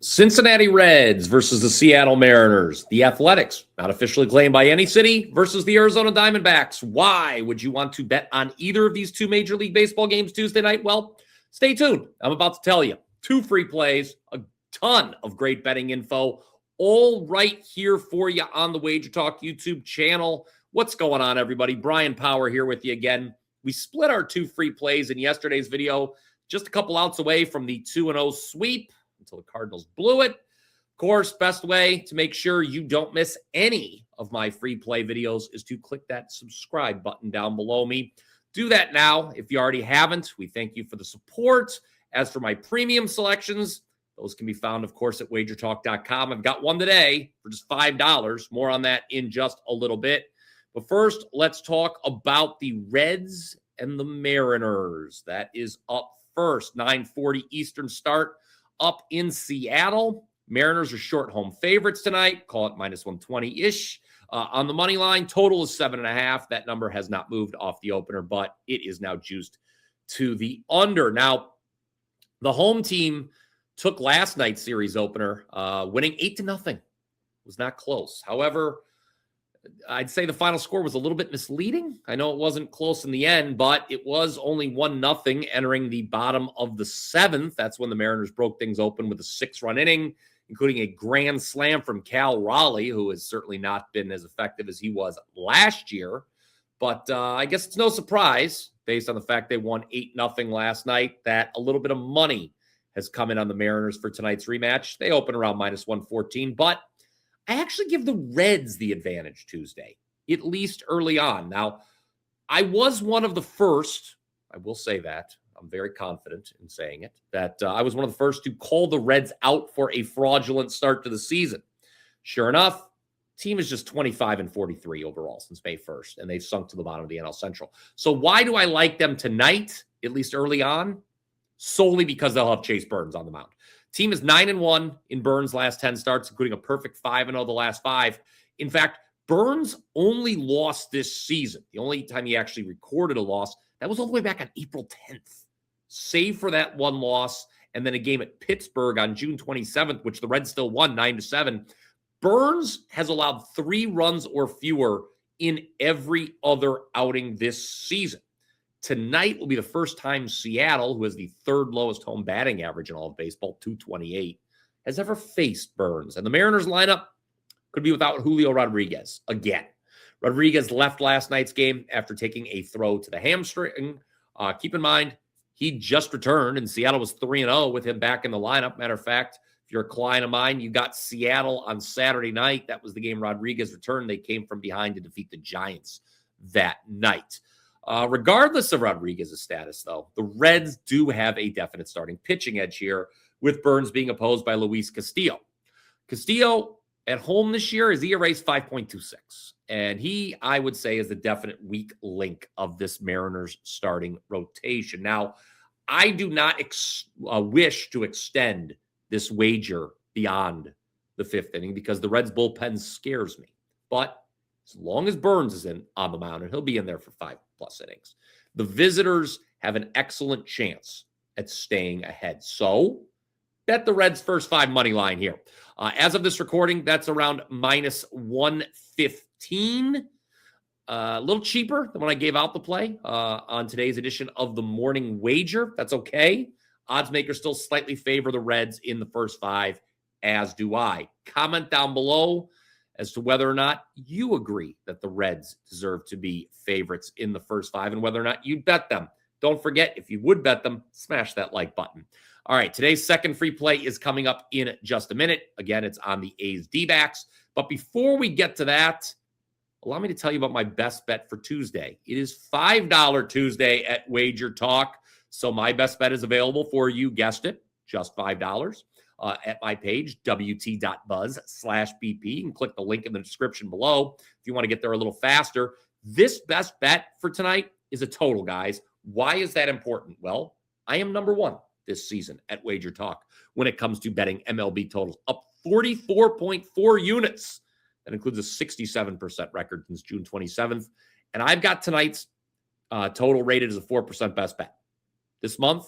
Cincinnati Reds versus the Seattle Mariners. The Athletics, not officially claimed by any city, versus the Arizona Diamondbacks. Why would you want to bet on either of these two Major League Baseball games Tuesday night? Well, stay tuned. I'm about to tell you. 2 free plays, a ton of great betting info, all right here for you on the WagerTalk YouTube channel. What's going on, everybody? Bryan Power here with you again. We split our 2 free plays in yesterday's video, just a couple outs away from the 2-0 sweep until the Cardinals blew it. Of course, best way to make sure you don't miss any of my free play videos is to click that subscribe button down below me. Do that now if you already haven't. We thank you for the support. As for my premium selections, those can be found, of course, at wagertalk.com. I've got one today for just $5. More on that in just a little bit. But first, let's talk about the Reds and the Mariners. That is up first, 9:40 Eastern start up in Seattle. Mariners are short home favorites tonight. Call it minus 120-ish. On the money line, total is 7.5. That number has not moved off the opener, but it is now juiced to the under. Now, the home team took last night's series opener, winning 8-0. It was not close. However, I'd say the final score was a little bit misleading. I know it wasn't close in the end, but it was only 1-0 entering the bottom of the 7th. That's when the Mariners broke things open with a 6-run inning, including a grand slam from Cal Raleigh, who has certainly not been as effective as he was last year. But I guess it's no surprise, based on the fact they won 8-0 last night, that a little bit of money has come in on the Mariners for tonight's rematch. They open around minus 114, but I actually give the Reds the advantage Tuesday, at least early on. Now, I was one of the first, I will say that, I'm very confident in saying it, that I was one of the first to call the Reds out for a fraudulent start to the season. Sure enough, team is just 25-43 overall since May 1st, and they've sunk to the bottom of the NL Central. So why do I like them tonight, at least early on? Solely because they'll have Chase Burns on the mound. Team is 9-1 in Burns' last 10 starts, including a perfect 5-0 the last 5. In fact, Burns only lost this season. The only time he actually recorded a loss, that was all the way back on April 10th. Save for that one loss, and then a game at Pittsburgh on June 27th, which the Reds still won 9-7. Burns has allowed 3 runs or fewer in every other outing this season. Tonight will be the first time Seattle, who has the 3rd lowest home batting average in all of baseball, 228, has ever faced Burns. And the Mariners lineup could be without Julio Rodriguez again. Rodriguez left last night's game after taking a throw to the hamstring. Keep in mind, he just returned, and Seattle was 3-0 with him back in the lineup. Matter of fact, if you're a client of mine, you got Seattle on Saturday night. That was the game Rodriguez returned. They came from behind to defeat the Giants that night. Regardless of Rodriguez's status, though, the Reds do have a definite starting pitching edge here, with Burns being opposed by Luis Castillo. Castillo, at home this year, his ERA is 5.26. And he, I would say, is the definite weak link of this Mariners starting rotation. Now, I do not wish to extend this wager beyond the 5th inning because the Reds bullpen scares me. But as long as Burns is on the mound, and he'll be in there for 5+ innings, the visitors have an excellent chance at staying ahead. So bet the Reds' first 5 money line here. As of this recording, that's around minus 115. A little cheaper than when I gave out the play on today's edition of the Morning Wager. That's okay. Odds makers still slightly favor the Reds in the first 5, as do I. Comment down below as to whether or not you agree that the Reds deserve to be favorites in the first 5 and whether or not you'd bet them. Don't forget, if you would bet them, smash that like button. All right, today's second free play is coming up in just a minute. Again, it's on the A's D-backs. But before we get to that, allow me to tell you about my best bet for Tuesday. It is $5 Tuesday at WagerTalk. So my best bet is available for you, guessed it, just $5. At my page, wt.buzz/BP, and click the link in the description below if you want to get there a little faster. This best bet for tonight is a total, guys. Why is that important? Well, I am number 1 this season at WagerTalk when it comes to betting MLB totals, up 44.4 units. That includes a 67% record since June 27th. And I've got tonight's total rated as a 4% best bet. This month,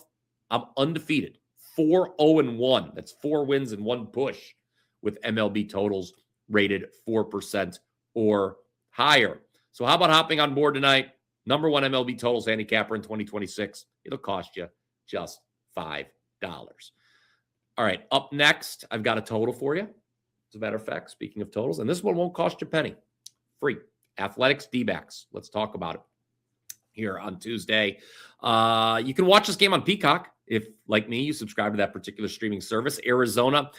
I'm undefeated. 4-0-1. That's 4 wins and 1 push with MLB totals rated 4% or higher. So how about hopping on board tonight? Number 1 MLB totals handicapper in 2026. It'll cost you just $5. All right, up next, I've got a total for you. As a matter of fact, speaking of totals, and this one won't cost you a penny. Free. Athletics, D-backs. Let's talk about it here on Tuesday. You can watch this game on Peacock if, like me, you subscribe to that particular streaming service. Arizona,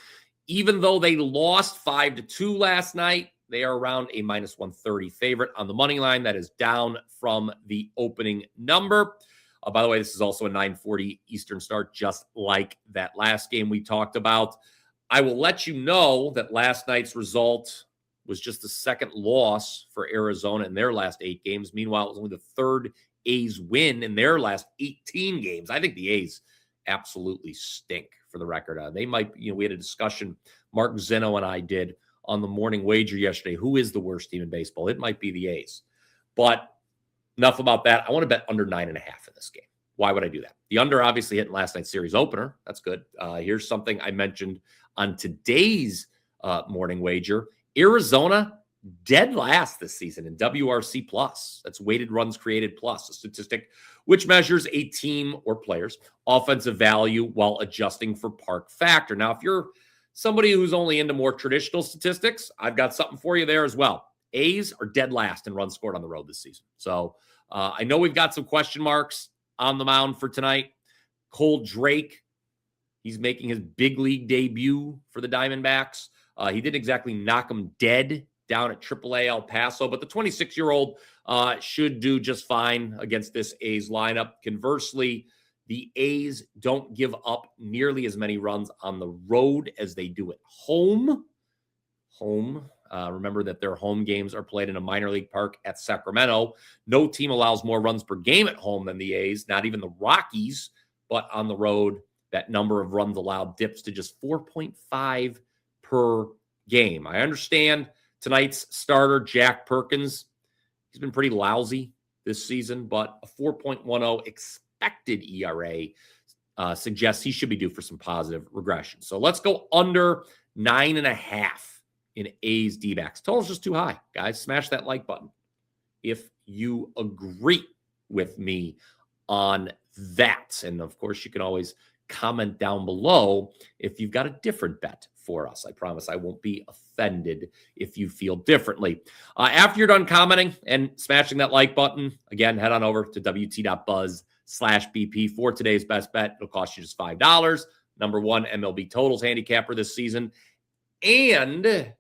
even though they lost 5-2 last night, they are around a -130 favorite on the money line. That is down from the opening number. By the way, this is also a 9:40 Eastern start, just like that last game we talked about. I will let you know that last night's result was just the second loss for Arizona in their last 8 games. Meanwhile, it was only the third A's win in their last 18 games. I think the A's absolutely stink, for the record. They might, we had a discussion, Mark Zeno and I did on the morning wager yesterday. Who is the worst team in baseball? It might be the A's. But enough about that. I want to bet under 9.5 in this game. Why would I do that? The under obviously hit in last night's series opener. That's good. Here's something I mentioned on today's morning wager. Arizona, dead last this season in WRC plus. That's weighted runs created plus, a statistic which measures a team or players' offensive value while adjusting for park factor. Now, if you're somebody who's only into more traditional statistics, I've got something for you there as well. A's are dead last in runs scored on the road this season. So I know we've got some question marks on the mound for tonight. Cole Drake, he's making his big league debut for the Diamondbacks. He didn't exactly knock him dead down at AAA El Paso, but the 26-year-old should do just fine against this A's lineup. Conversely, the A's don't give up nearly as many runs on the road as they do at home. Remember that their home games are played in a minor league park at Sacramento. No team allows more runs per game at home than the A's, not even the Rockies, but on the road, that number of runs allowed dips to just 4.5 per game. I understand tonight's starter, Jack Perkins, he's been pretty lousy this season, but a 4.10 expected ERA suggests he should be due for some positive regression. So let's go under 9.5 in A's D-backs. Total's just too high, guys. Smash that like button if you agree with me on that. And of course, you can always comment down below if you've got a different bet for us. I promise I won't be offended if you feel differently. After you're done commenting and smashing that like button, again, head on over to wt.buzz/BP for today's best bet. It'll cost you just $5. Number 1 MLB totals handicapper this season. And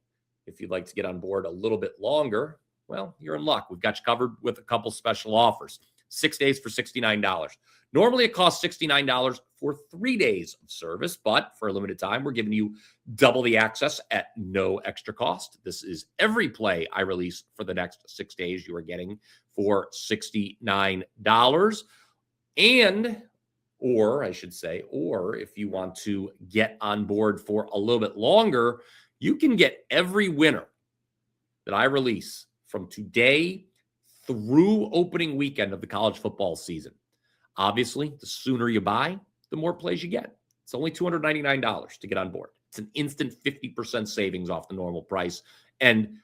if you'd like to get on board a little bit longer, well, you're in luck. We've got you covered with a couple special offers. 6 days for $69. Normally, it costs $69 for 3 days of service, but for a limited time, we're giving you double the access at no extra cost. This is every play I release for the next 6 days you are getting for $69. Or if you want to get on board for a little bit longer, you can get every winner that I release from today through opening weekend of the college football season. Obviously, the sooner you buy, the more plays you get. It's only $299 to get on board. It's an instant 50% savings off the normal price and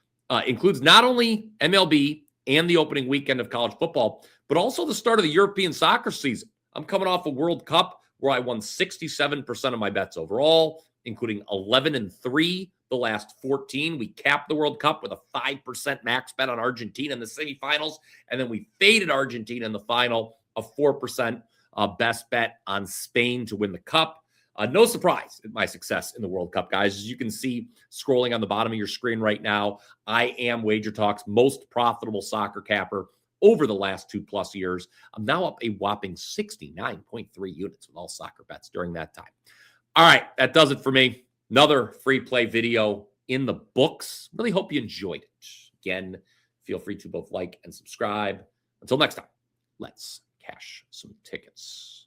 includes not only MLB and the opening weekend of college football, but also the start of the European soccer season. I'm coming off a World Cup where I won 67% of my bets overall, including 11-3 the last 14. We capped the World Cup with a 5% max bet on Argentina in the semifinals, and then we faded Argentina in the final, a 4% best bet on Spain to win the Cup. No surprise at my success in the World Cup, guys. As you can see scrolling on the bottom of your screen right now, I am WagerTalk's most profitable soccer capper over the last 2+ years. I'm now up a whopping 69.3 units with all soccer bets during that time. All right, that does it for me. Another free play video in the books. Really hope you enjoyed it. Again, feel free to both like and subscribe. Until next time, let's cash some tickets.